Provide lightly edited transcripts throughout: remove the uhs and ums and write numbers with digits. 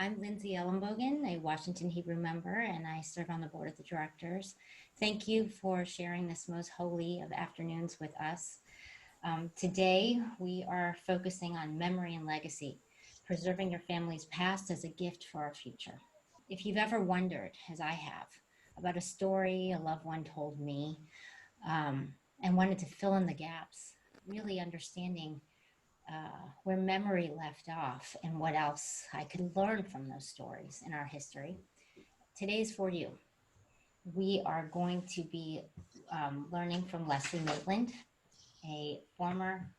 I'm Lindsay Ellenbogen, a Washington Hebrew member, and I serve on the board of the directors. Thank you for sharing this most holy of afternoons with us. Today, we are focusing on memory and legacy, preserving your family's past as a gift for our future. If you've ever wondered, as I have, about a story a loved one told me and wanted to fill in the gaps, really understanding where memory left off and what else I could learn from those stories in our history. Today's for you. We are going to be learning from Leslie Maitland, a former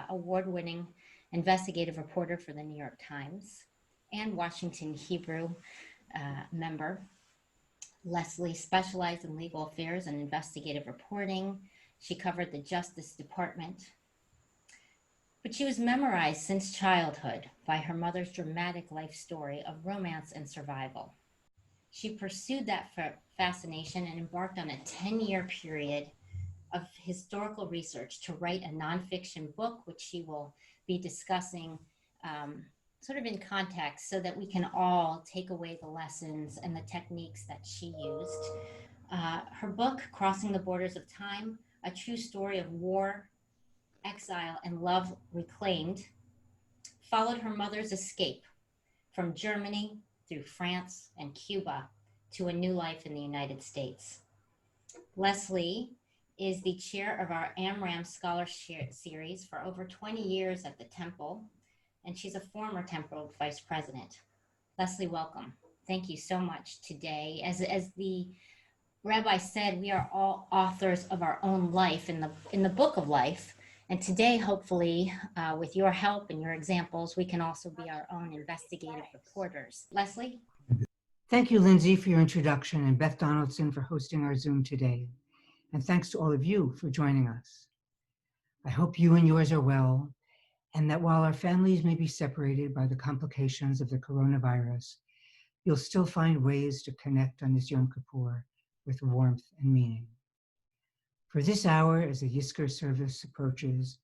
award-winning investigative reporter for the New York Times and Washington Hebrew member. Leslie specialized in legal affairs and investigative reporting. She covered the Justice Department, but she was memorized since childhood by her mother's dramatic life story of romance and survival. She pursued that fascination and embarked on a 10-year period of historical research to write a nonfiction book, which she will be discussing sort of in context so that we can all take away the lessons and the techniques that she used. Her book, Crossing the Borders of Time, a true story of war, exile, and love reclaimed, followed her mother's escape from Germany through France and Cuba to a new life in the United States. Leslie is the chair of our AMRAM Scholarship Series for over 20 years at the Temple, and she's a former Temple Vice President. Leslie, welcome. Thank you so much today. As the Rabbi said, we are all authors of our own life in the book of life. And today, hopefully, with your help and your examples, we can also be our own investigative reporters. Leslie? Thank you, Lindsay, for your introduction, and Beth Donaldson for hosting our Zoom today. And thanks to all of you for joining us. I hope you and yours are well, and that while our families may be separated by the complications of the coronavirus, you'll still find ways to connect on this Yom Kippur with warmth and meaning. For this hour, as the Yizkor service approaches,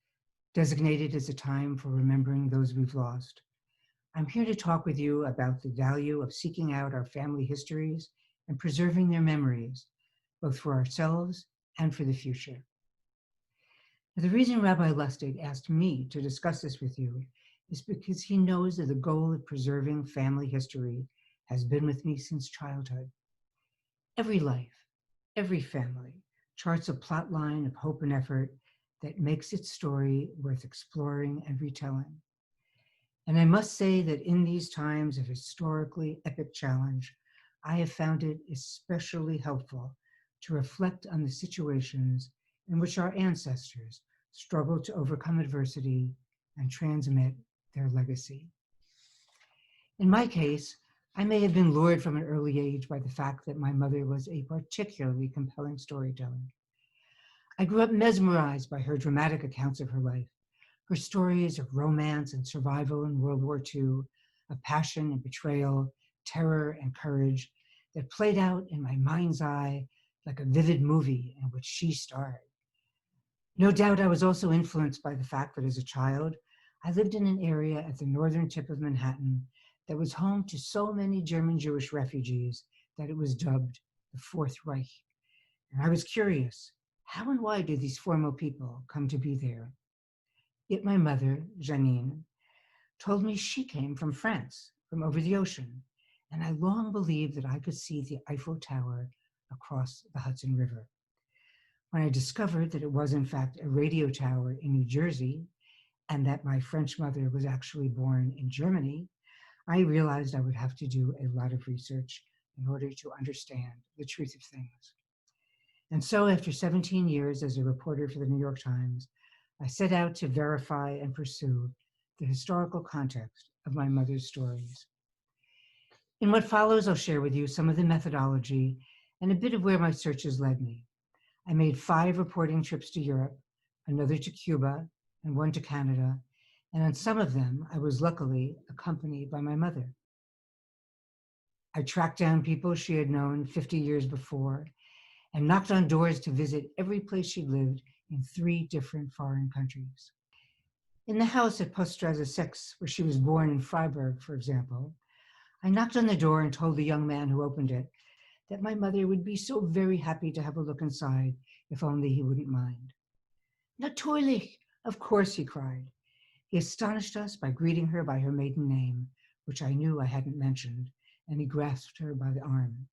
designated as a time for remembering those we've lost, I'm here to talk with you about the value of seeking out our family histories and preserving their memories, both for ourselves and for the future. Now, the reason Rabbi Lustig asked me to discuss this with you is because he knows that the goal of preserving family history has been with me since childhood. Every life, every family charts a plot line of hope and effort that makes its story worth exploring and retelling. And I must say that in these times of historically epic challenge, I have found it especially helpful to reflect on the situations in which our ancestors struggled to overcome adversity and transmit their legacy. In my case, I may have been lured from an early age by the fact that my mother was a particularly compelling storyteller. I grew up mesmerized by her dramatic accounts of her life, her stories of romance and survival in World War II, of passion and betrayal, terror and courage that played out in my mind's eye like a vivid movie in which she starred. No doubt I was also influenced by the fact that as a child, I lived in an area at the northern tip of Manhattan that was home to so many German Jewish refugees that it was dubbed the Fourth Reich. And I was curious, how and why did these formal people come to be there? Yet my mother, Janine, told me she came from France, from over the ocean, and I long believed that I could see the Eiffel Tower across the Hudson River. When I discovered that it was in fact a radio tower in New Jersey, and that my French mother was actually born in Germany, I realized I would have to do a lot of research in order to understand the truth of things. And so after 17 years as a reporter for the New York Times, I set out to verify and pursue the historical context of my mother's stories. In what follows, I'll share with you some of the methodology and a bit of where my searches led me. I made 5 reporting trips to Europe, another to Cuba, and one to Canada, and on some of them, I was luckily accompanied by my mother. I tracked down people she had known 50 years before and knocked on doors to visit every place she lived in 3 different foreign countries. In the house at Poststrasse 6, where she was born in Freiburg, for example, I knocked on the door and told the young man who opened it that my mother would be so very happy to have a look inside if only he wouldn't mind. Natürlich, of course, he cried. He astonished us by greeting her by her maiden name, which I knew I hadn't mentioned, and he grasped her by the arm.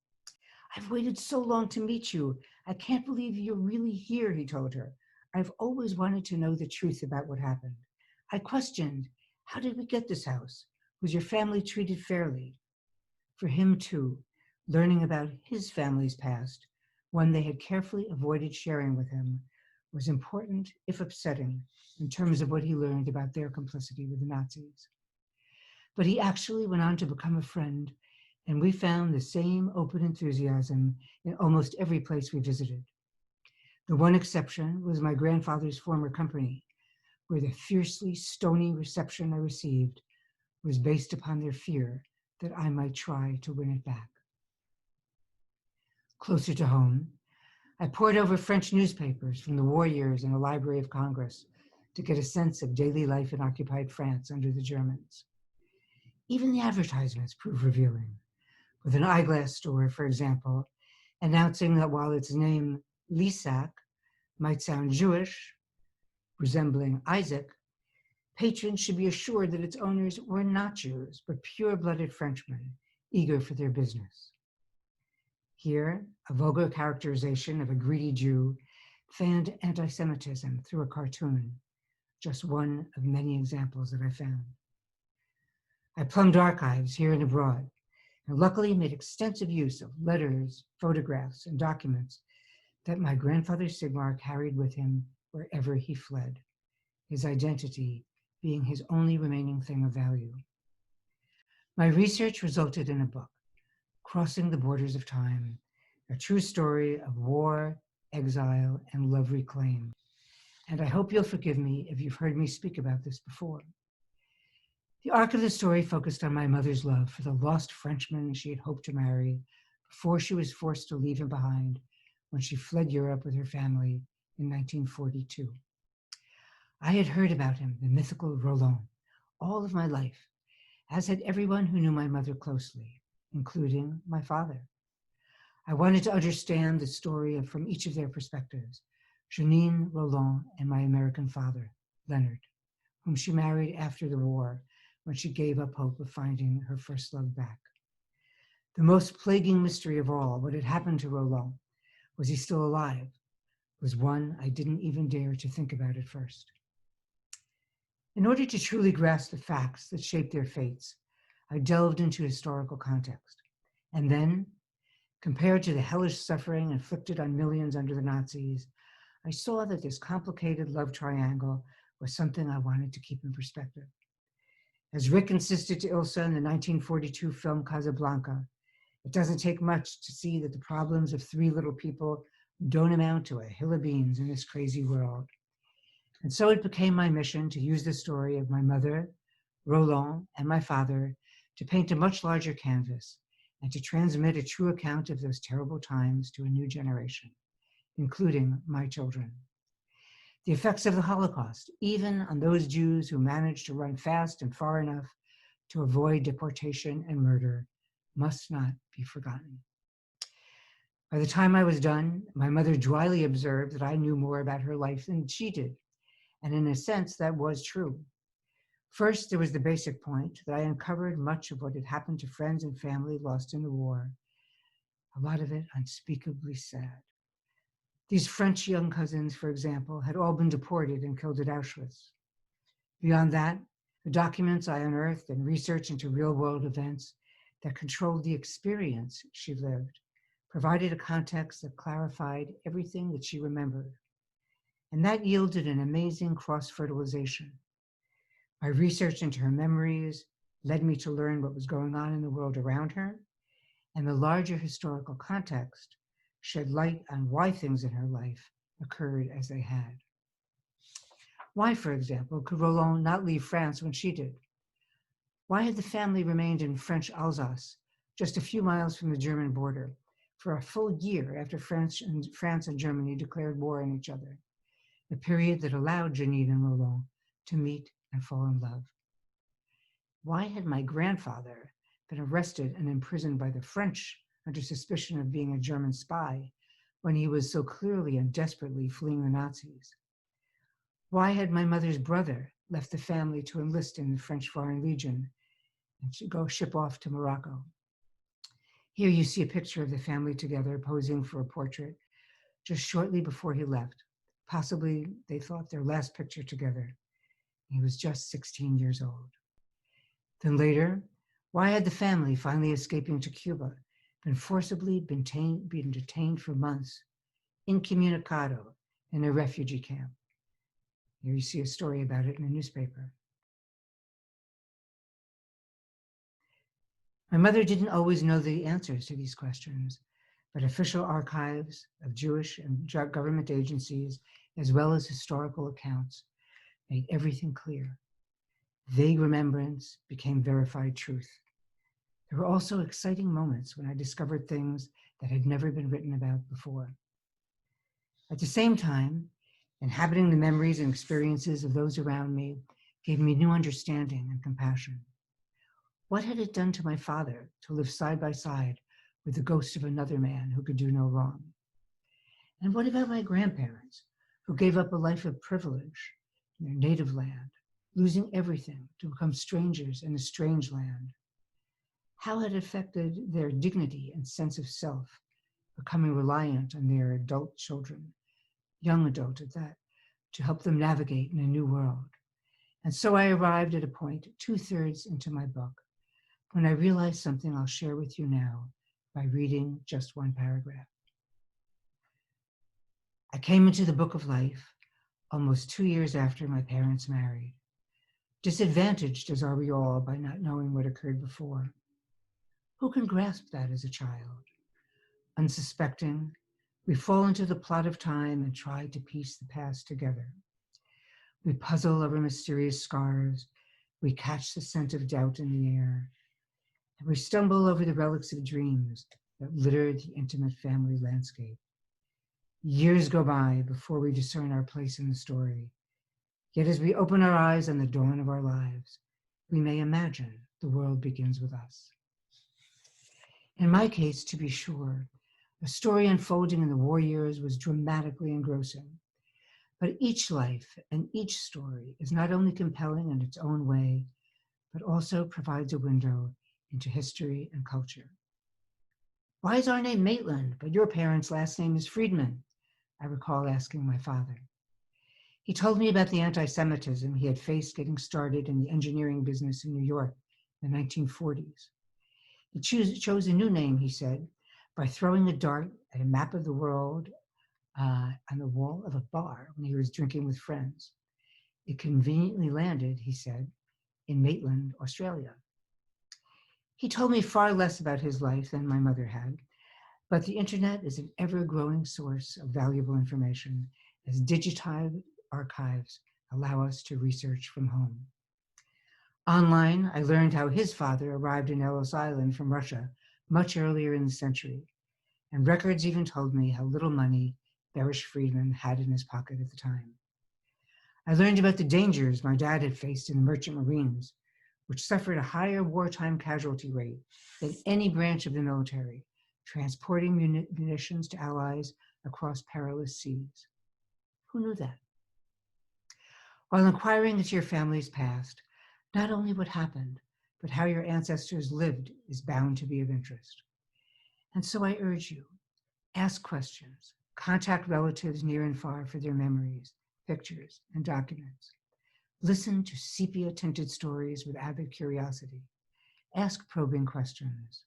I've waited so long to meet you. I can't believe you're really here, he told her. I've always wanted to know the truth about what happened. I questioned, how did we get this house? Was your family treated fairly? For him, too, learning about his family's past, one they had carefully avoided sharing with him, was important, if upsetting, in terms of what he learned about their complicity with the Nazis. But he actually went on to become a friend, and we found the same open enthusiasm in almost every place we visited. The one exception was my grandfather's former company, where the fiercely stony reception I received was based upon their fear that I might try to win it back. Closer to home, I pored over French newspapers from the war years in the Library of Congress to get a sense of daily life in occupied France under the Germans. Even the advertisements proved revealing, with an eyeglass store, for example, announcing that while its name, Lisac, might sound Jewish, resembling Isaac, patrons should be assured that its owners were not Jews, but pure-blooded Frenchmen, eager for their business. Here, a vulgar characterization of a greedy Jew fanned anti-Semitism through a cartoon, just one of many examples that I found. I plumbed archives here and abroad, and luckily made extensive use of letters, photographs, and documents that my grandfather Sigmar carried with him wherever he fled, his identity being his only remaining thing of value. My research resulted in a book, Crossing the Borders of Time, a true story of war, exile, and love reclaimed. And I hope you'll forgive me if you've heard me speak about this before. The arc of the story focused on my mother's love for the lost Frenchman she had hoped to marry before she was forced to leave him behind when she fled Europe with her family in 1942. I had heard about him, the mythical Roland, all of my life, as had everyone who knew my mother closely, including my father. I wanted to understand the story from each of their perspectives, Janine, Roland, and my American father, Leonard, whom she married after the war when she gave up hope of finding her first love back. The most plaguing mystery of all, what had happened to Roland, was he still alive, was one I didn't even dare to think about at first. In order to truly grasp the facts that shaped their fates, I delved into historical context. And then, compared to the hellish suffering inflicted on millions under the Nazis, I saw that this complicated love triangle was something I wanted to keep in perspective. As Rick insisted to Ilsa in the 1942 film Casablanca, it doesn't take much to see that the problems of three little people don't amount to a hill of beans in this crazy world. And so it became my mission to use the story of my mother, Roland, and my father to paint a much larger canvas and to transmit a true account of those terrible times to a new generation, including my children. The effects of the Holocaust, even on those Jews who managed to run fast and far enough to avoid deportation and murder, must not be forgotten. By the time I was done, my mother dryly observed that I knew more about her life than she did. And in a sense, that was true. First, there was the basic point that I uncovered much of what had happened to friends and family lost in the war, a lot of it unspeakably sad. These French young cousins, for example, had all been deported and killed at Auschwitz. Beyond that, the documents I unearthed and research into real-world events that controlled the experience she lived provided a context that clarified everything that she remembered. And that yielded an amazing cross-fertilization. My research into her memories led me to learn what was going on in the world around her, and the larger historical context shed light on why things in her life occurred as they had. Why, for example, could Roland not leave France when she did? Why had the family remained in French Alsace, just a few miles from the German border, for a full year after France and Germany declared war on each other, a period that allowed Janine and Roland to meet and fall in love? Why had my grandfather been arrested and imprisoned by the French under suspicion of being a German spy when he was so clearly and desperately fleeing the Nazis? Why had my mother's brother left the family to enlist in the French Foreign Legion and to go ship off to Morocco? Here you see a picture of the family together posing for a portrait just shortly before he left. Possibly they thought their last picture together. He was just 16 years old. Then later, why had the family, finally escaping to Cuba, been forcibly been detained for months, incommunicado, in a refugee camp? Here you see a story about it in a newspaper. My mother didn't always know the answers to these questions, but official archives of Jewish and government agencies, as well as historical accounts, made everything clear. Vague remembrance became verified truth. There were also exciting moments when I discovered things that had never been written about before. At the same time, inhabiting the memories and experiences of those around me gave me new understanding and compassion. What had it done to my father to live side by side with the ghost of another man who could do no wrong? And what about my grandparents, who gave up a life of privilege in their native land, losing everything to become strangers in a strange land? How had it affected their dignity and sense of self, becoming reliant on their adult children, young adult at that, to help them navigate in a new world? And so I arrived at a point 2/3 into my book when I realized something I'll share with you now by reading just one paragraph. I came into the book of life almost 2 years after my parents married, disadvantaged as are we all by not knowing what occurred before. Who can grasp that as a child? Unsuspecting, we fall into the plot of time and try to piece the past together. We puzzle over mysterious scars, we catch the scent of doubt in the air, and we stumble over the relics of dreams that litter the intimate family landscape. Years go by before we discern our place in the story. Yet as we open our eyes on the dawn of our lives, we may imagine the world begins with us. In my case, to be sure, the story unfolding in the war years was dramatically engrossing. But each life and each story is not only compelling in its own way, but also provides a window into history and culture. Why is our name Maitland, but your parents' last name is Friedman? I recall asking my father. He told me about the anti-Semitism he had faced getting started in the engineering business in New York in the 1940s. He chose a new name, he said, by throwing a dart at a map of the world on the wall of a bar when he was drinking with friends. It conveniently landed, he said, in Maitland, Australia. He told me far less about his life than my mother had, but the internet is an ever-growing source of valuable information as digitized archives allow us to research from home. Online, I learned how his father arrived in Ellis Island from Russia much earlier in the century, and records even told me how little money Berish Friedman had in his pocket at the time. I learned about the dangers my dad had faced in the Merchant Marines, which suffered a higher wartime casualty rate than any branch of the military, transporting munitions to allies across perilous seas. Who knew that? While inquiring into your family's past, not only what happened, but how your ancestors lived is bound to be of interest. And so I urge you, ask questions, contact relatives near and far for their memories, pictures, and documents. Listen to sepia-tinted stories with avid curiosity. Ask probing questions.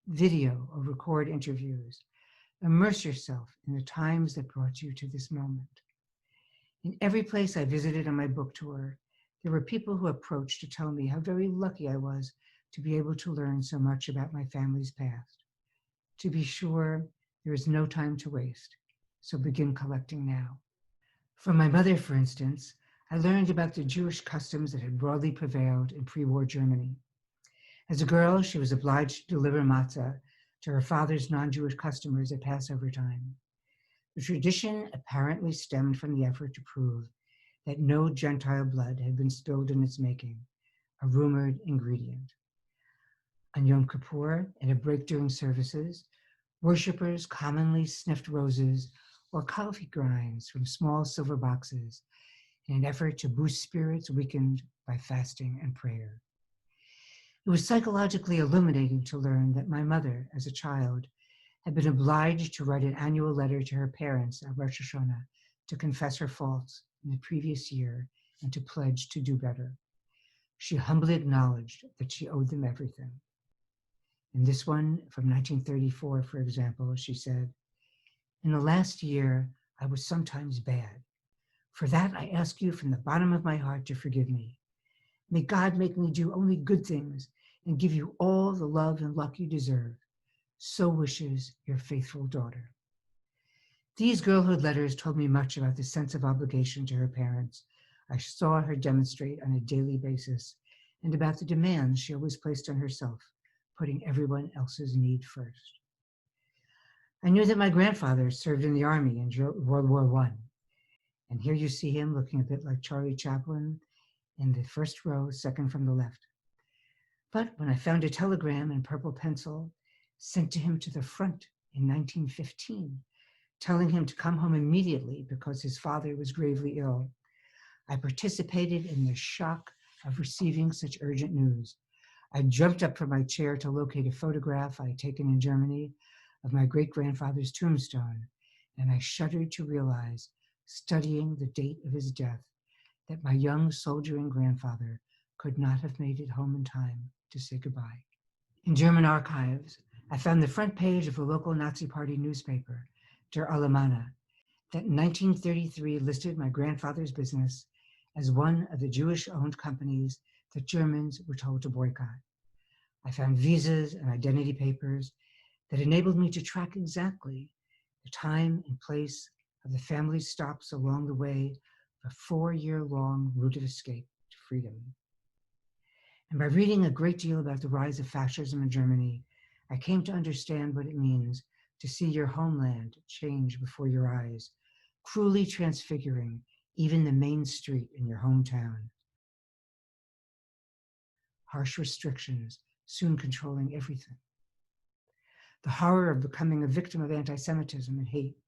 Video or record interviews. Immerse yourself in the times that brought you to this moment. In every place I visited on my book tour, there were people who approached to tell me how very lucky I was to be able to learn so much about my family's past. To be sure, there is no time to waste, so begin collecting now. From my mother, for instance, I learned about the Jewish customs that had broadly prevailed in pre-war Germany. As a girl, she was obliged to deliver matzah to her father's non-Jewish customers at Passover time. The tradition apparently stemmed from the effort to prove that no Gentile blood had been spilled in its making, a rumored ingredient. On Yom Kippur, at a break during services, worshippers commonly sniffed roses or coffee grinds from small silver boxes in an effort to boost spirits weakened by fasting and prayer. It was psychologically illuminating to learn that my mother, as a child, had been obliged to write an annual letter to her parents at Rosh Hashanah to confess her faults in the previous year and to pledge to do better. She humbly acknowledged that she owed them everything. In this one from 1934, for example, she said, "In the last year, I was sometimes bad. For that, I ask you from the bottom of my heart to forgive me. May God make me do only good things and give you all the love and luck you deserve. So wishes your faithful daughter." These girlhood letters told me much about the sense of obligation to her parents I saw her demonstrate on a daily basis, and about the demands she always placed on herself, putting everyone else's need first. I knew that my grandfather served in the army in World War I, and here you see him looking a bit like Charlie Chaplin in the first row, second from the left. But when I found a telegram in purple pencil sent to him to the front in 1915, telling him to come home immediately because his father was gravely ill, I participated in the shock of receiving such urgent news. I jumped up from my chair to locate a photograph I had taken in Germany of my great-grandfather's tombstone, and I shuddered to realize, studying the date of his death, that my young soldiering grandfather could not have made it home in time to say goodbye. In German archives, I found the front page of a local Nazi Party newspaper, Der Allgemeine, that in 1933 listed my grandfather's business as one of the Jewish-owned companies that Germans were told to boycott. I found visas and identity papers that enabled me to track exactly the time and place of the family's stops along the way of a 4-year-long route of escape to freedom. And by reading a great deal about the rise of fascism in Germany, I came to understand what it means to see your homeland change before your eyes, cruelly transfiguring even the main street in your hometown. Harsh restrictions soon controlling everything. The horror of becoming a victim of anti-Semitism and hate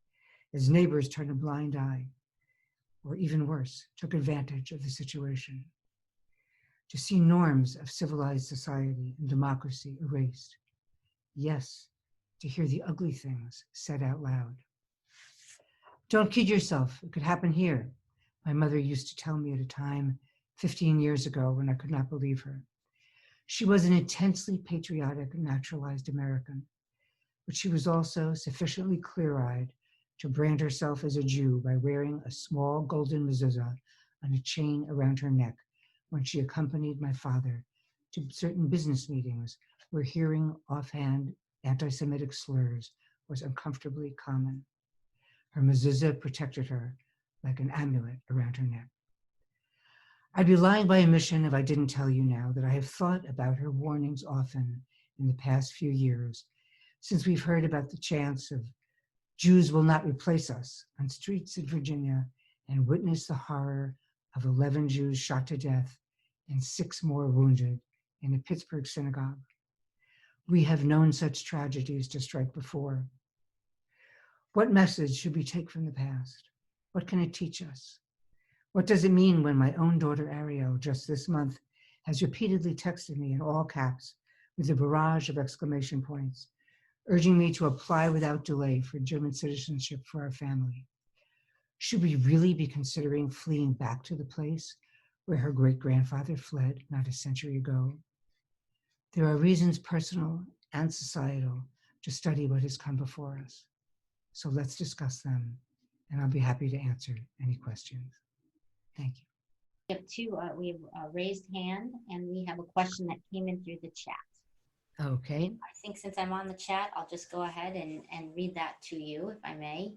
as neighbors turned a blind eye, or even worse, took advantage of the situation. To see norms of civilized society and democracy erased. Yes, to hear the ugly things said out loud. "Don't kid yourself, it could happen here," my mother used to tell me at a time 15 years ago when I could not believe her. She was an intensely patriotic, naturalized American, but she was also sufficiently clear-eyed to brand herself as a Jew by wearing a small golden mezuzah on a chain around her neck when she accompanied my father to certain business meetings where hearing offhand anti-Semitic slurs was uncomfortably common. Her mezuzah protected her like an amulet around her neck. I'd be lying by omission if I didn't tell you now that I have thought about her warnings often in the past few years, since we've heard about the chants of "Jews will not replace us" on streets in Virginia and witnessed the horror of 11 Jews shot to death and 6 more wounded in a Pittsburgh synagogue. We have known such tragedies to strike before. What message should we take from the past? What can it teach us? What does it mean when my own daughter Ariel, just this month, has repeatedly texted me in all caps with a barrage of exclamation points, urging me to apply without delay for German citizenship for our family? Should we really be considering fleeing back to the place where her great-grandfather fled not a century ago? There are reasons, personal and societal, to study what has come before us. So let's discuss them, and I'll be happy to answer any questions. Thank you. We have we have a raised hand, and we have a question that came in through the chat. Okay. I think since I'm on the chat, I'll just go ahead and read that to you, if I may.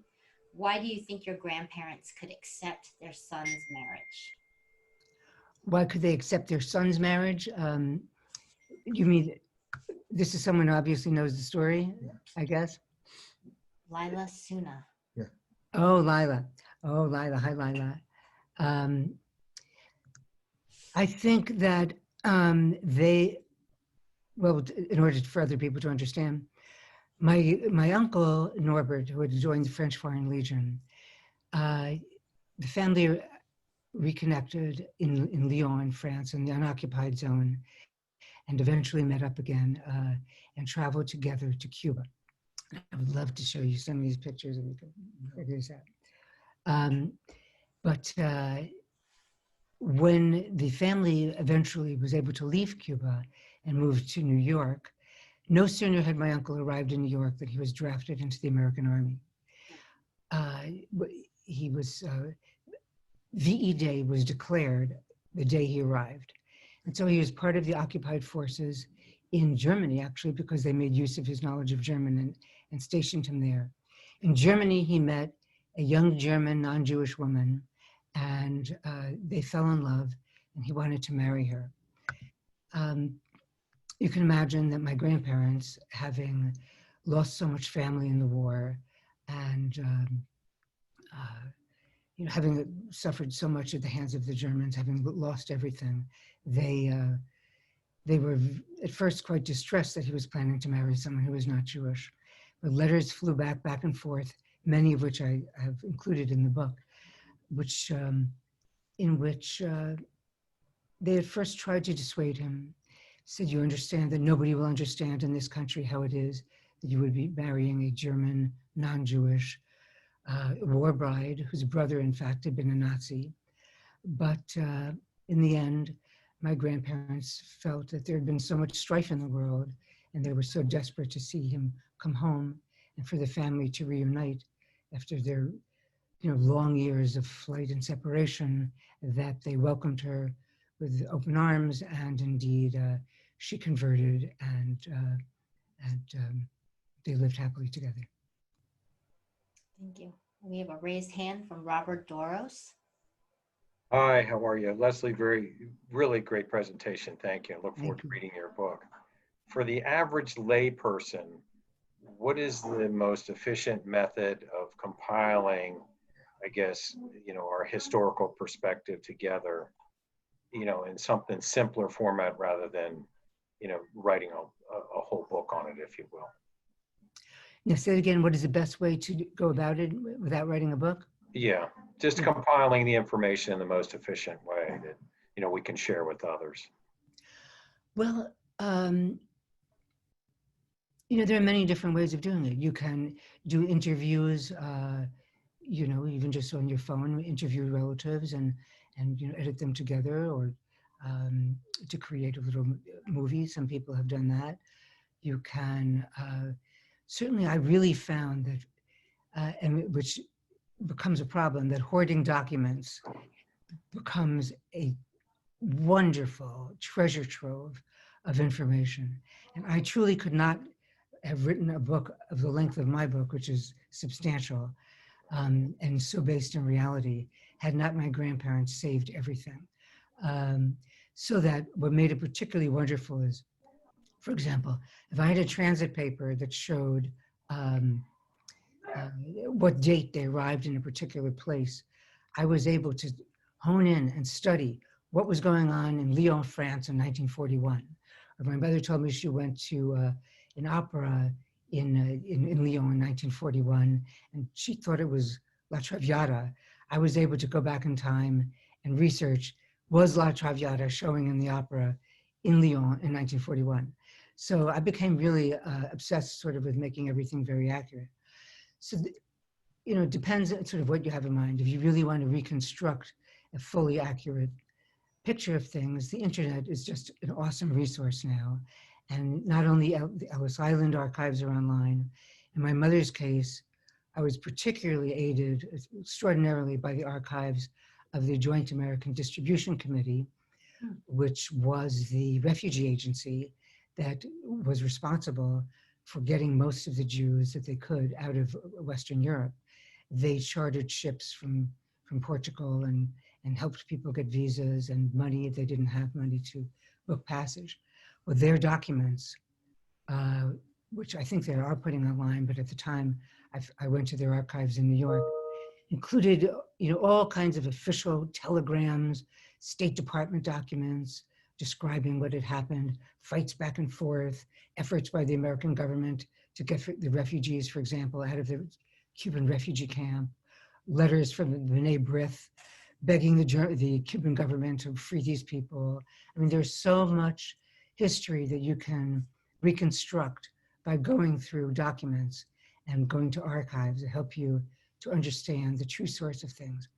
Why do you think your grandparents could accept their son's marriage? Why could they accept their son's marriage? You mean this is someone who obviously knows the story, I guess? Lila Suna. Yeah. Oh, Lila. Oh, Lila. Hi, Lila. I think that well, in order for other people to understand, my uncle Norbert, who had joined the French Foreign Legion, uh, the family reconnected in Lyon, in France, in the unoccupied zone, and eventually met up again and traveled together to Cuba. I would love to show you some of these pictures and we can figure this out. Um, but when the family eventually was able to leave Cuba and moved to New York, no sooner had my uncle arrived in New York than he was drafted into the American Army. Uh, he was VE Day was declared the day he arrived. And so he was part of the occupied forces in Germany, actually, because they made use of his knowledge of German and stationed him there. In Germany, he met a young German non-Jewish woman, and they fell in love, and he wanted to marry her. Um, you can imagine that my grandparents, having lost so much family in the war, and uh, having suffered so much at the hands of the Germans, having lost everything, they were at first quite distressed that he was planning to marry someone who was not Jewish. But letters flew back and forth, many of which I have included in the book, in which they at first tried to dissuade him, said, "You understand that nobody will understand in this country how it is that you would be marrying a German, non-Jewish war bride whose brother, in fact, had been a Nazi." But in the end, my grandparents felt that there had been so much strife in the world, and they were so desperate to see him come home and for the family to reunite after their long years of flight and separation, that they welcomed her with open arms, and indeed she converted, and they lived happily together. Thank you. We have a raised hand from Robert Doros. Hi, how are you? Leslie, really great presentation. Thank you. I look forward Thank to you. reading your book. For the average layperson, what is the most efficient method of compiling, I guess, our historical perspective together, in something simpler format rather than, writing a whole book on it, if you will? Now, say it again. What is the best way to go about it without writing a book? Yeah, just Yeah. compiling the information in the most efficient way that, we can share with others. Well, there are many different ways of doing it. You can do interviews, even just on your phone, interview relatives and edit them together, or to create a little movie. Some people have done that. You can certainly. I really found that, and which becomes a problem, that hoarding documents becomes a wonderful treasure trove of information. And I truly could not have written a book of the length of my book, which is substantial and so based in reality, had not my grandparents saved everything. So that what made it particularly wonderful is, for example, if I had a transit paper that showed what date they arrived in a particular place, I was able to hone in and study what was going on in Lyon, France in 1941. Or my mother told me she went to an opera in Lyon in 1941, and she thought it was La Traviata. I was able to go back in time and research, was La Traviata showing in the opera in Lyon in 1941? So I became really obsessed sort of with making everything very accurate. So, it depends on sort of what you have in mind. If you really want to reconstruct a fully accurate picture of things, the internet is just an awesome resource now. And not only the Ellis Island archives are online. In my mother's case, I was particularly aided extraordinarily by the archives of the Joint American Distribution Committee, which was the refugee agency that was responsible for getting most of the Jews that they could out of Western Europe. They chartered ships from Portugal and helped people get visas and money if they didn't have money to book passage. Well, their documents, which I think they are putting online, but at the time I went to their archives in New York, included all kinds of official telegrams, State Department documents, describing what had happened, fights back and forth, efforts by the American government to get the refugees, for example, out of the Cuban refugee camp, letters from the B'nai B'rith begging the Cuban government to free these people. I mean, there's so much history that you can reconstruct by going through documents and going to archives that help you to understand the true source of things.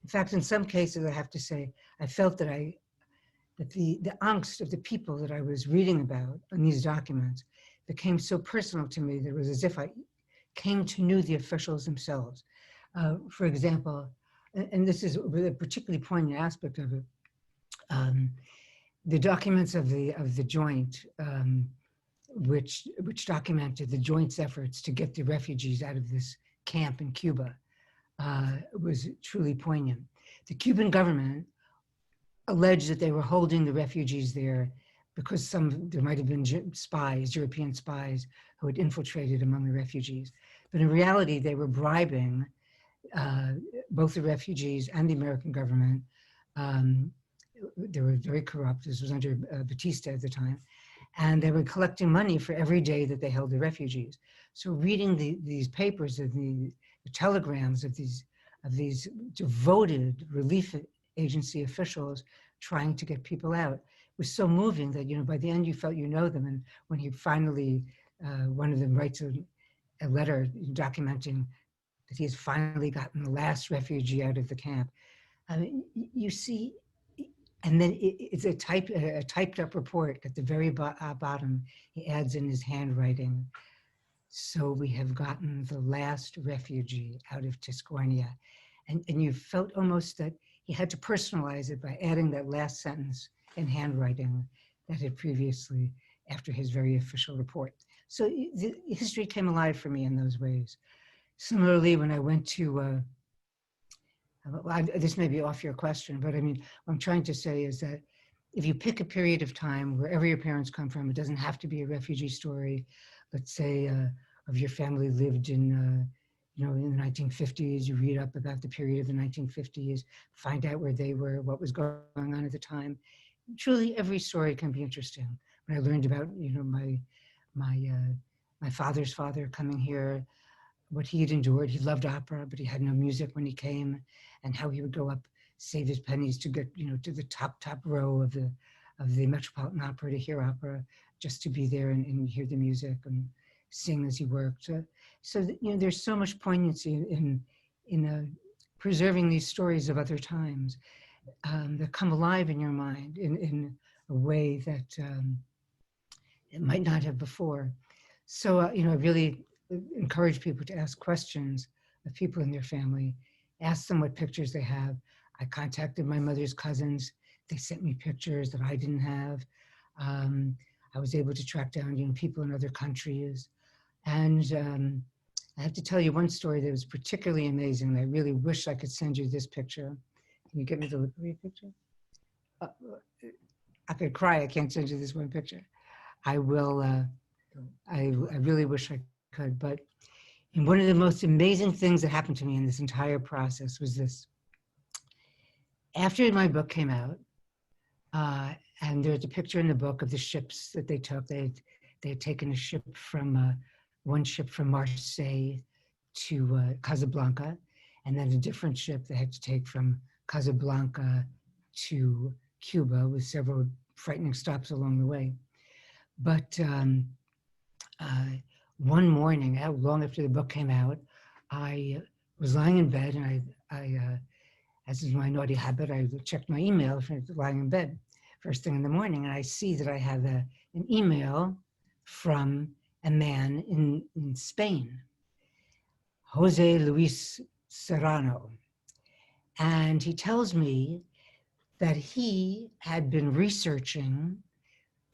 In fact, in some cases, I have to say, I felt that the angst of the people that I was reading about in these documents became so personal to me that it was as if I came to know the officials themselves. For example, and this is a particularly poignant aspect of it, the documents of the joint, which documented the joint's efforts to get the refugees out of this camp in Cuba, was truly poignant. The Cuban government alleged that they were holding the refugees there because there might have been spies, European spies, who had infiltrated among the refugees. But in reality, they were bribing both the refugees and the American government. They were very corrupt. This was under Batista at the time. And they were collecting money for every day that they held the refugees. So reading these papers and the telegrams of these devoted relief agency officials trying to get people out was so moving that, you know, by the end you felt you know them. And when he finally, one of them writes a letter documenting that he has finally gotten the last refugee out of the camp, I mean, you see, and then it's a typed up report at the very bottom. He adds in his handwriting, "So we have gotten the last refugee out of Tiscornia." And you felt almost that he had to personalize it by adding that last sentence in handwriting that had previously, after his very official report. So the history came alive for me in those ways. Similarly, when I went to, this may be off your question, but I mean, what I'm trying to say is that if you pick a period of time wherever your parents come from, it doesn't have to be a refugee story. Let's say of your family lived in, you know, in the 1950s, you read up about the period of the 1950s, find out where they were, what was going on at the time. Truly, every story can be interesting. When I learned about, you know, my father's father coming here, what he had endured. He loved opera, but he had no music when he came, and how he would go up, save his pennies to get, you know, to the top row of the Metropolitan Opera to hear opera, just to be there and hear the music and sing as he worked. So you know, there's so much poignancy in preserving these stories of other times that come alive in your mind in a way that it might not have before. So you know, I really encourage people to ask questions of people in their family, ask them what pictures they have. I contacted my mother's cousins. They sent me pictures that I didn't have. I was able to track down, you know, people in other countries. And I have to tell you one story that was particularly amazing. I really wish I could send you this picture. Can you get me to look at your picture? I could cry, I can't send you this one picture. I will, I really wish I could, but one of the most amazing things that happened to me in this entire process was this. After my book came out, and there's a picture in the book of the ships that they took. They had taken a ship from, one ship from Marseille to Casablanca, and then a different ship they had to take from Casablanca to Cuba with several frightening stops along the way. But one morning, long after the book came out, I was lying in bed, and I as is my naughty habit, I checked my email lying in bed first thing in the morning, and I see that I have an email from a man in Spain, Jose Luis Serrano. And he tells me that he had been researching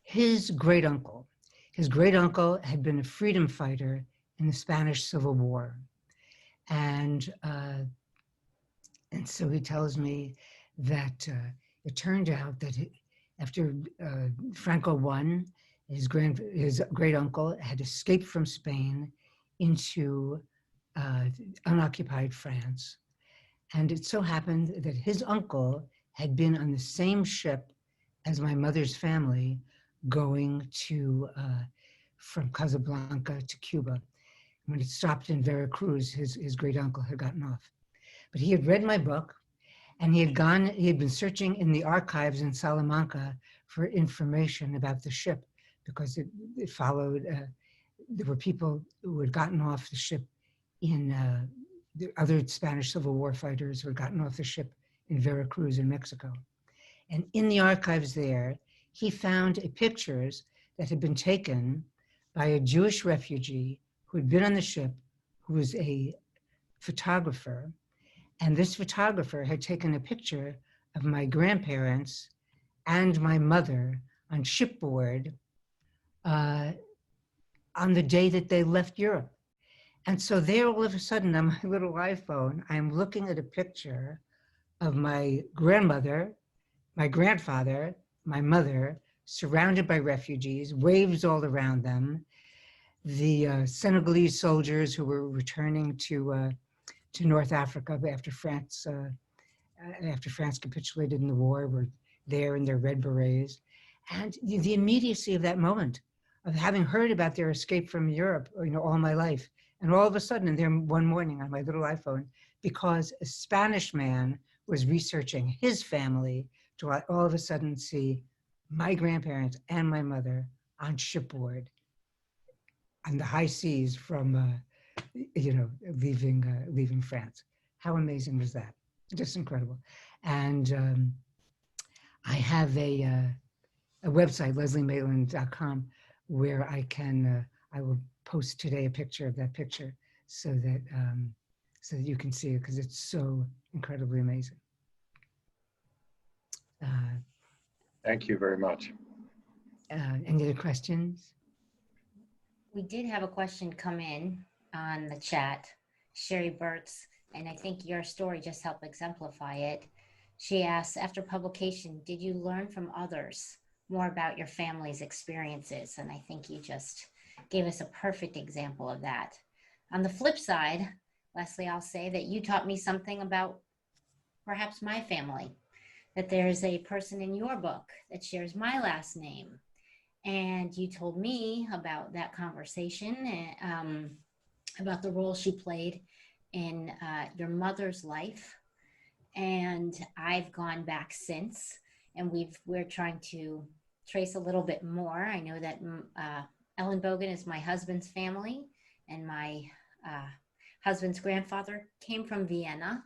his great uncle. His great uncle had been a freedom fighter in the Spanish Civil War. And so he tells me that it turned out that after Franco won, his great uncle had escaped from Spain into unoccupied France. And it so happened that his uncle had been on the same ship as my mother's family going to from Casablanca to Cuba. When it stopped in Veracruz, his great uncle had gotten off. But he had read my book, and he had been searching in the archives in Salamanca for information about the ship, because it followed, there were people who had gotten off the ship in, the other Spanish Civil War fighters who had gotten off the ship in Veracruz in Mexico. And in the archives there, he found pictures that had been taken by a Jewish refugee who had been on the ship, who was a photographer. And this photographer had taken a picture of my grandparents and my mother on shipboard on the day that they left Europe. And so there, all of a sudden, on my little iPhone, I'm looking at a picture of my grandmother, my grandfather, my mother, surrounded by refugees, waves all around them, the Senegalese soldiers who were returning to North Africa after France capitulated in the war were there in their red berets. And the immediacy of that moment of having heard about their escape from Europe, all my life. And all of a sudden, there one morning on my little iPhone, because a Spanish man was researching his family, to all of a sudden see my grandparents and my mother on shipboard on the high seas from, leaving France. How amazing was that? Just incredible. And I have a website, lesliemaitland.com, where I will post today a picture of that picture so that you can see it, because it's so incredibly amazing. Thank you very much. Any other questions? We did have a question come in on the chat, Sherry Burtz, and I think your story just helped exemplify it. She asks, after publication, did you learn from others more about your family's experiences? And I think you just gave us a perfect example of that. On the flip side, Leslie, I'll say that you taught me something about perhaps my family, that there's a person in your book that shares my last name. And you told me about that conversation, about the role she played in your mother's life. And I've gone back since, and we're trying to trace a little bit more. I know that Ellenbogen is my husband's family, and my husband's grandfather came from Vienna.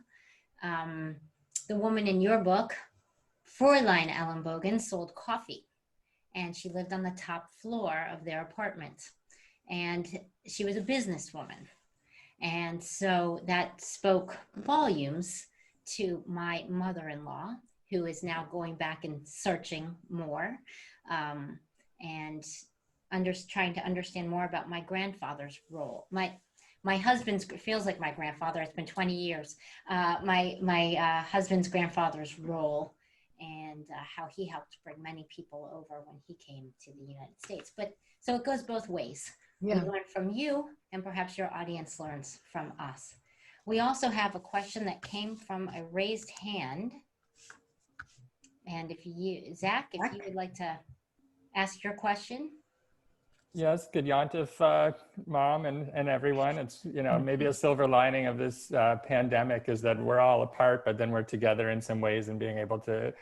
The woman in your book, Fräulein Ellenbogen, sold coffee, and she lived on the top floor of their apartment, and she was a businesswoman. And so that spoke volumes to my mother-in-law, who is now going back and searching more, and trying to understand more about my grandfather's role. My husband's feels like my grandfather. It's been 20 years. My husband's grandfather's role, and how he helped bring many people over when he came to the United States. But so it goes both ways. Yeah. We learn from you, and perhaps your audience learns from us. We also have a question that came from a raised hand. And Zach, if you would like to ask your question. Yes, good Yontif, Mom and everyone. It's, maybe a silver lining of this pandemic is that we're all apart, but then we're together in some ways and being able to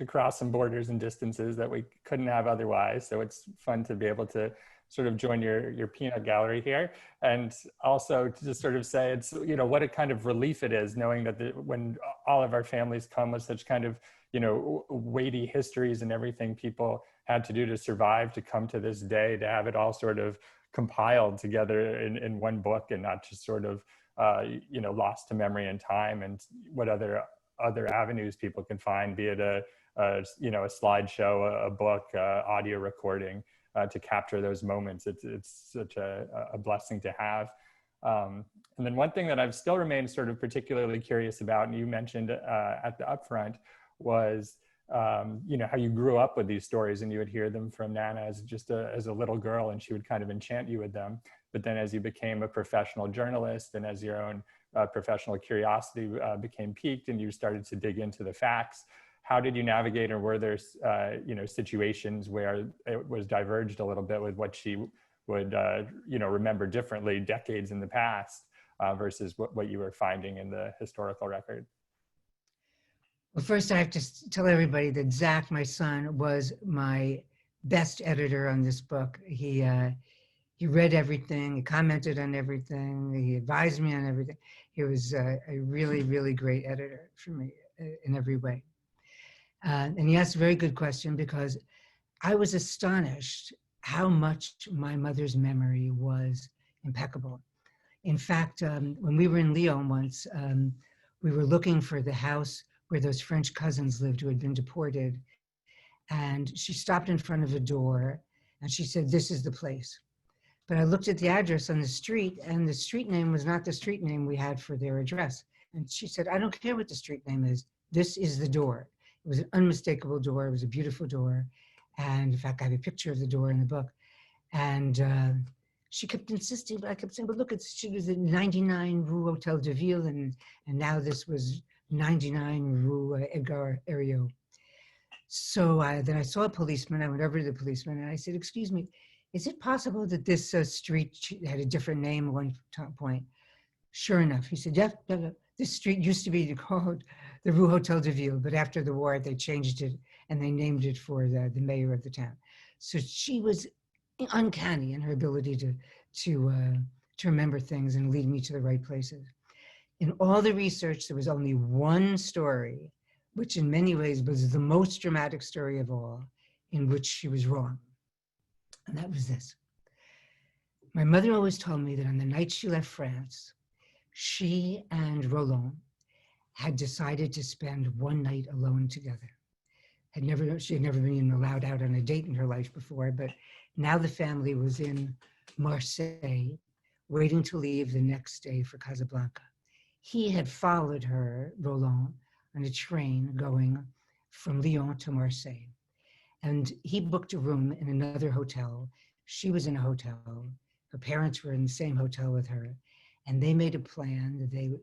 cross some borders and distances that we couldn't have otherwise. So it's fun to be able to sort of join your peanut gallery here. And also to just sort of say it's, what a kind of relief it is knowing that when all of our families come with such kind of, weighty histories and everything people had to do to survive to come to this day, to have it all sort of compiled together in one book and not just sort of, lost to memory and time, and what other avenues people can find, be it a slideshow, a book, audio recording, to capture those moments. It's such a blessing to have. And then one thing that I've still remained sort of particularly curious about, and you mentioned at the upfront, was how you grew up with these stories and you would hear them from Nana as a little girl, and she would kind of enchant you with them. But then as you became a professional journalist and as your own professional curiosity became piqued and you started to dig into the facts, how did you navigate, or were there, situations where it was diverged a little bit with what she would, remember differently decades in the past versus what you were finding in the historical record? Well, first I have to tell everybody that Zach, my son, was my best editor on this book. He read everything, he commented on everything, he advised me on everything. He was a really, really great editor for me in every way. And he asked a very good question, because I was astonished how much my mother's memory was impeccable. In fact, when we were in Lyon once, we were looking for the house where those French cousins lived who had been deported. And she stopped in front of a door and she said, "This is the place." But I looked at the address on the street, and the street name was not the street name we had for their address. And she said, "I don't care what the street name is. This is the door." It was an unmistakable door. It was a beautiful door. And in fact, I have a picture of the door in the book. And she kept insisting, but I kept saying, "But look, she was at 99 Rue Hotel de Ville, and now this was 99 Rue Edgar Herriot." So then I saw a policeman. I went over to the policeman and I said, "Excuse me, is it possible that this street had a different name at one point?" Sure enough, he said, "Yes, this street used to be called the Rue Hotel de Ville, but after the war, they changed it and they named it for the mayor of the town." So she was uncanny in her ability to remember things and lead me to the right places. In all the research, there was only one story, which in many ways was the most dramatic story of all, in which she was wrong. And that was this. My mother always told me that on the night she left France, she and Roland had decided to spend one night alone together. She had never been allowed out on a date in her life before, but now the family was in Marseille, waiting to leave the next day for Casablanca. He had followed her, Roland, on a train going from Lyon to Marseille. And he booked a room in another hotel. She was in a hotel. Her parents were in the same hotel with her. And they made a plan that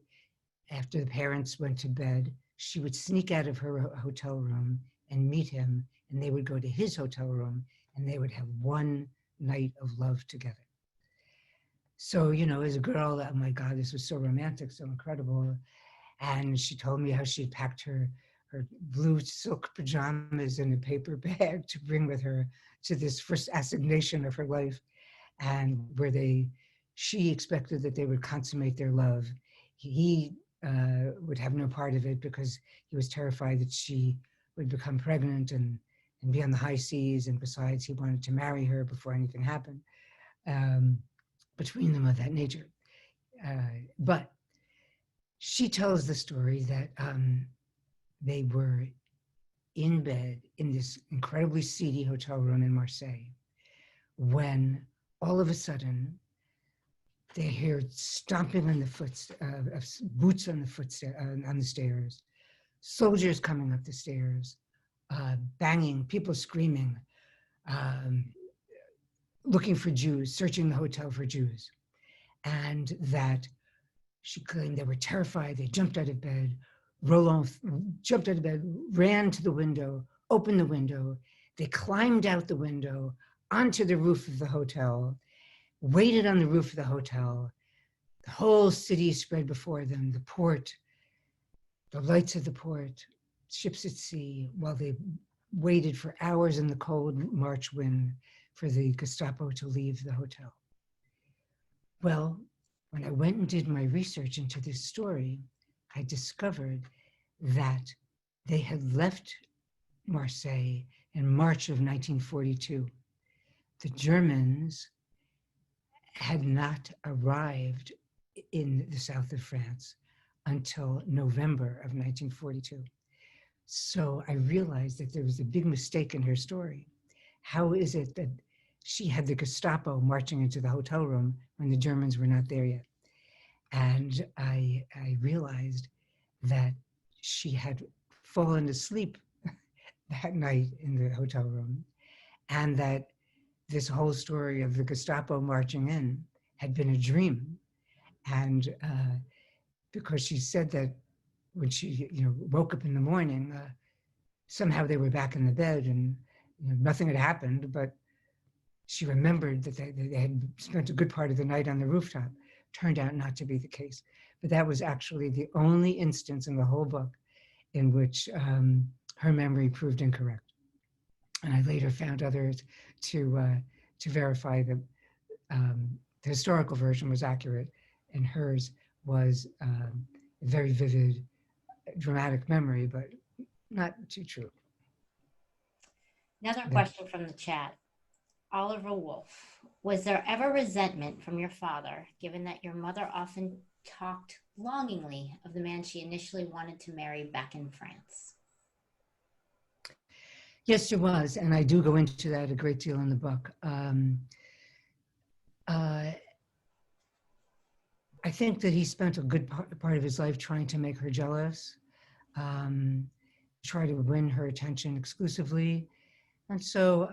after the parents went to bed, she would sneak out of her hotel room and meet him, and they would go to his hotel room, and they would have one night of love together. So, as a girl, oh my God, this was so romantic, so incredible. And she told me how she'd packed her blue silk pajamas in a paper bag to bring with her to this first assignation of her life, and where she expected that they would consummate their love. He would have no part of it because he was terrified that she would become pregnant and be on the high seas. And besides, he wanted to marry her before anything happened between them of that nature. But she tells the story that they were in bed in this incredibly seedy hotel room in Marseille when all of a sudden they hear stomping on the boots on the stairs, soldiers coming up the stairs, banging, people screaming, looking for Jews, searching the hotel for Jews. And that she claimed they were terrified. They jumped out of bed. Roland jumped out of bed, ran to the window, opened the window. They climbed out the window onto the roof of the hotel, waited on the roof of the hotel. The whole city spread before them, the port, the lights of the port, ships at sea, while they waited for hours in the cold March wind for the Gestapo to leave the hotel. Well, when I went and did my research into this story, I discovered that they had left Marseille in March of 1942. The Germans had not arrived in the south of France until November of 1942. So I realized that there was a big mistake in her story. How is it that she had the Gestapo marching into the hotel room when the Germans were not there yet? And I realized that she had fallen asleep that night in the hotel room, and that this whole story of the Gestapo marching in had been a dream. And because she said that when she woke up in the morning, somehow they were back in the bed and nothing had happened, but she remembered that they had spent a good part of the night on the rooftop. Turned out not to be the case. But that was actually the only instance in the whole book in which her memory proved incorrect. And I later found others to verify that the historical version was accurate, and hers was a very vivid, dramatic memory, but not too true. Another question from the chat. Oliver Wolf, was there ever resentment from your father, given that your mother often talked longingly of the man she initially wanted to marry back in France? Yes, there was, and I do go into that a great deal in the book. I think that he spent a good part of his life trying to make her jealous, try to win her attention exclusively. And so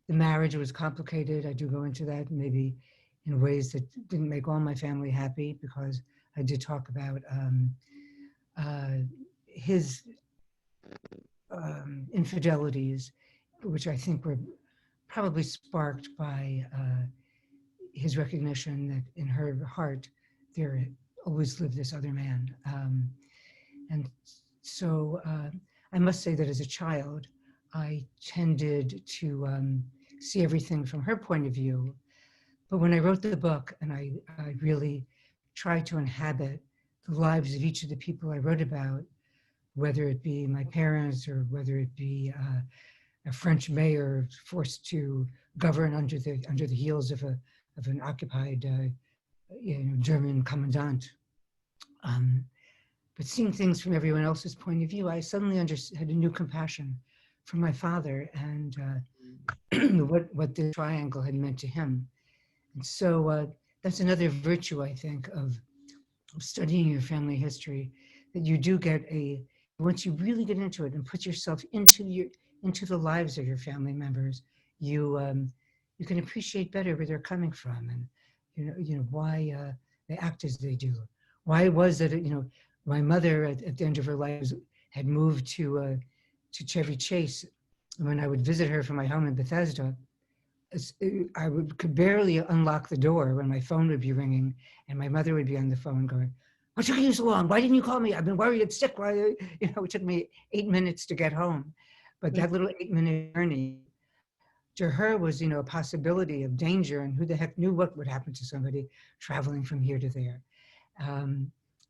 the marriage was complicated. I do go into that maybe in ways that didn't make all my family happy, because I did talk about his infidelities, which I think were probably sparked by his recognition that in her heart there always lived this other man. And so I must say that as a child, I tended to see everything from her point of view. But when I wrote the book and I really tried to inhabit the lives of each of the people I wrote about, whether it be my parents or whether it be a French mayor forced to govern under the heels of an occupied German commandant, but seeing things from everyone else's point of view, I suddenly had a new compassion for my father and what the triangle had meant to him. And so that's another virtue, I think, of studying your family history, that you do get once you really get into it and put yourself into the lives of your family members, you can appreciate better where they're coming from, and why they act as they do. Why it was that my mother at the end of her life had moved to Chevy Chase. When I would visit her from my home in Bethesda, could barely unlock the door when my phone would be ringing, and my mother would be on the phone going, "What took you so long? Why didn't you call me? I've been worried it's sick." Why, it took me 8 minutes to get home, but that little 8-minute journey to her was, a possibility of danger, and who the heck knew what would happen to somebody traveling from here to there.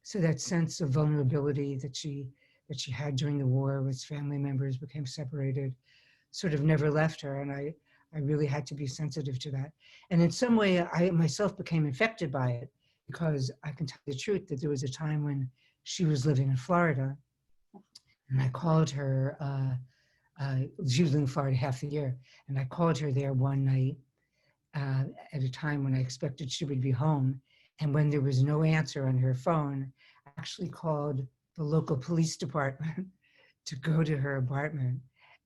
So that sense of vulnerability that she had during the war, as family members became separated, sort of never left her, and I really had to be sensitive to that. And in some way, I myself became infected by it, because I can tell the truth that there was a time when she was living in Florida, and I called her. She was in Florida half the year, and I called her there one night at a time when I expected she would be home. And when there was no answer on her phone, I actually called the local police department to go to her apartment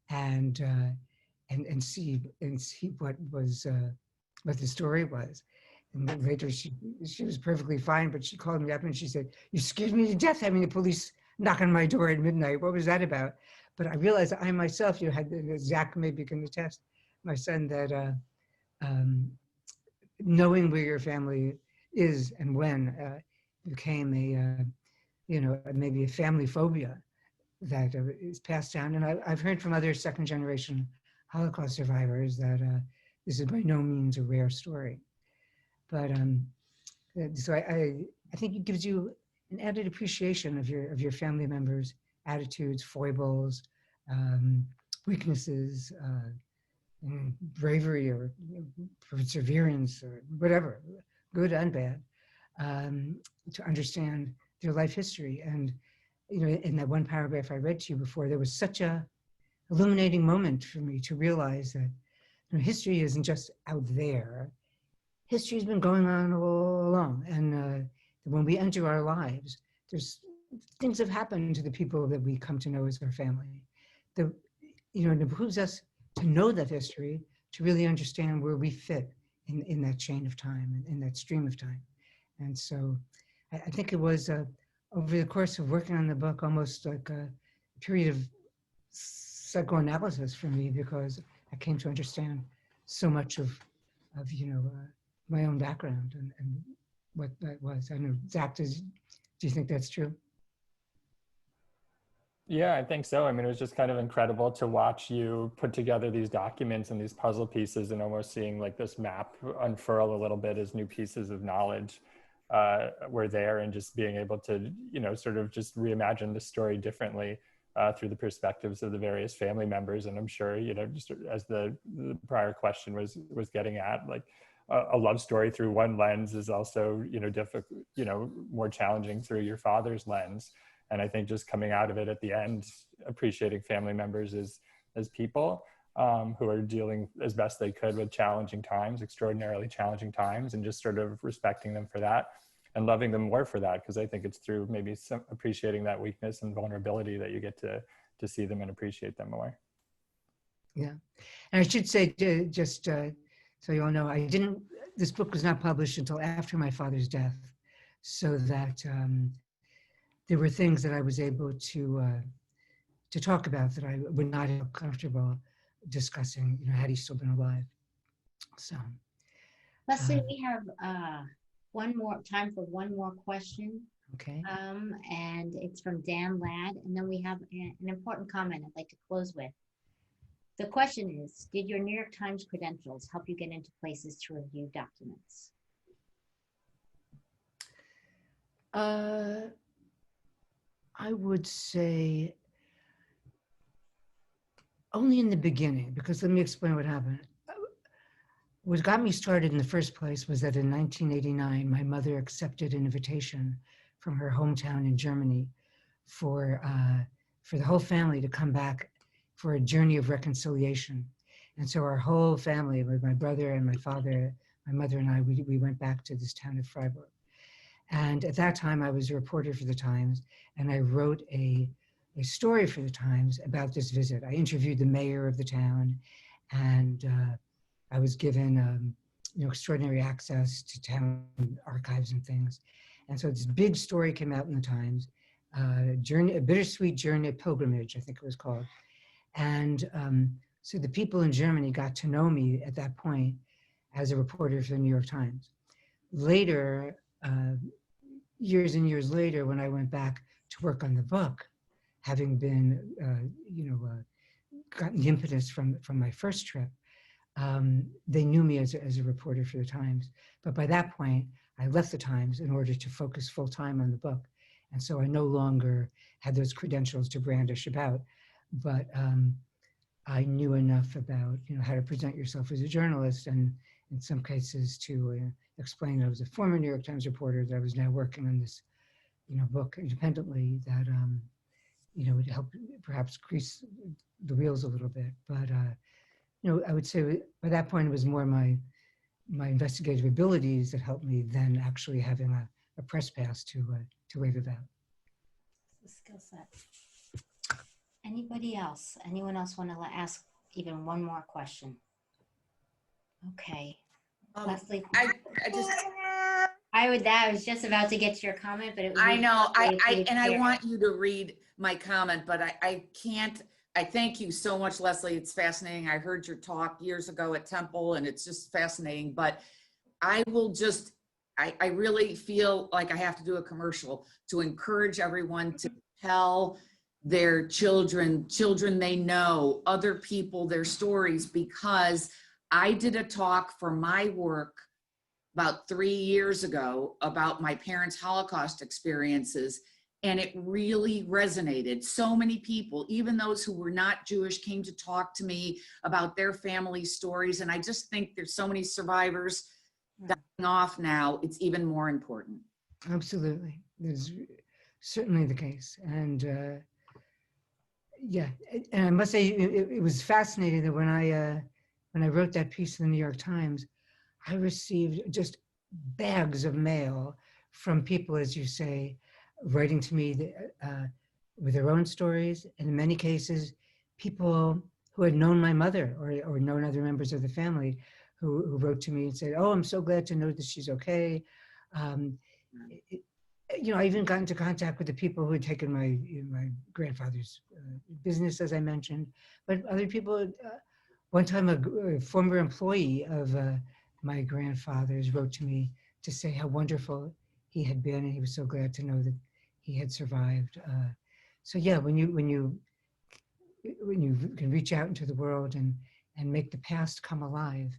and see what the story was. And then later she was perfectly fine, but she called me up and she said, "You scared me to death having the police knock on my door at midnight. What was that about?" But I realized I myself, had, Zach maybe can attest, my son, that knowing where your family is and when became maybe a family phobia that is passed down. And I've heard from other second generation Holocaust survivors that this is by no means a rare story. But so I think it gives you an added appreciation of your family members' attitudes, foibles, weaknesses, bravery or perseverance or whatever, good and bad, to understand their life history. And in that one paragraph I read to you before, there was such a illuminating moment for me to realize that history isn't just out there. History has been going on all along, and when we enter our lives, there's things have happened to the people that we come to know as our family. It behooves us to know that history, to really understand where we fit in that chain of time, in that stream of time. And so I think it was over the course of working on the book, almost like a period of psychoanalysis for me, because I came to understand so much of my own background and what that was. I know, Zach, do you think that's true? Yeah, I think so. I mean, it was just kind of incredible to watch you put together these documents and these puzzle pieces, and almost seeing like this map unfurl a little bit as new pieces of knowledge were there, and just being able to, sort of just reimagine the story differently through the perspectives of the various family members. And I'm sure, just as the prior question was getting at, like a love story through one lens is also, difficult, more challenging through your father's lens. And I think just coming out of it at the end, appreciating family members as people who are dealing as best they could with challenging times, extraordinarily challenging times, and just sort of respecting them for that and loving them more for that. Because I think it's through maybe some appreciating that weakness and vulnerability that you get to see them and appreciate them more. Yeah. And I should say, just so you all know, this book was not published until after my father's death, so that there were things that I was able to talk about that I would not have comfortable discussing, had he still been alive. So, Leslie, we have time for one more question. okay. And it's from Dan Ladd. And then we have an important comment I'd like to close with. The question is, did your New York Times credentials help you get into places to review documents? I would say only in the beginning, because let me explain what happened. What got me started in the first place was that in 1989, my mother accepted an invitation from her hometown in Germany for the whole family to come back for a journey of reconciliation. And so our whole family, with my brother and my father, my mother and I, we went back to this town of Freiburg. And at that time, I was a reporter for the Times, and I wrote a story for the Times about this visit. I interviewed the mayor of the town, and I was given extraordinary access to town archives and things. And so this big story came out in the Times, a bittersweet journey, a pilgrimage, I think it was called. And so the people in Germany got to know me at that point as a reporter for the New York Times. Later, years and years later, when I went back to work on the book, having been, gotten the impetus from my first trip, they knew me as a reporter for the Times. But by that point, I left the Times in order to focus full time on the book. And so I no longer had those credentials to brandish about, but I knew enough about, how to present yourself as a journalist, and in some cases to explain I was a former New York Times reporter, that I was now working on this, book independently, that, would help perhaps grease the wheels a little bit. But, I would say by that point, it was more my investigative abilities that helped me than actually having a press pass to rave about. The skill set. Anybody else? Anyone else want to ask even one more question? Okay. Leslie, I was just about to get to your comment, but it was. I know. I want you to read my comment, but I can't. I thank you so much, Leslie. It's fascinating. I heard your talk years ago at Temple, and it's just fascinating. But I will just, I really feel like I have to do a commercial to encourage everyone to tell their children they know, other people, their stories, because I did a talk for my work about 3 years ago about my parents' Holocaust experiences, and it really resonated. So many people, even those who were not Jewish, came to talk to me about their family stories, and I just think there's so many survivors dying off now. It's even more important. Absolutely. It's certainly the case. And yeah, and I must say it was fascinating that when I wrote that piece in the New York Times, I received just bags of mail from people, as you say, writing to me with their own stories, and in many cases, people who had known my mother or known other members of the family who wrote to me and said, "Oh, I'm so glad to know that she's okay." I even got into contact with the people who had taken my grandfather's business, as I mentioned, but other people. One time, a former employee of my grandfather's wrote to me to say how wonderful he had been, and he was so glad to know that he had survived. So yeah, when you can reach out into the world and make the past come alive,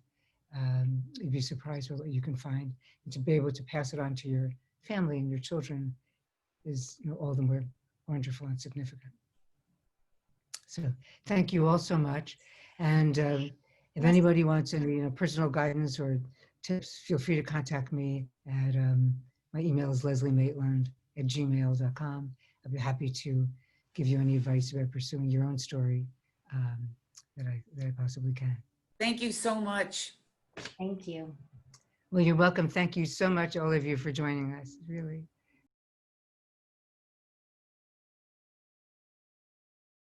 you'd be surprised with what you can find, and to be able to pass it on to your family and your children is all the more wonderful and significant. So thank you all so much. And if anybody wants any personal guidance or tips, feel free to contact me at my email is lesliemaitland@gmail.com. I'd be happy to give you any advice about pursuing your own story that I possibly can. Thank you so much. Thank you. Well, you're welcome. Thank you so much, all of you, for joining us. Really.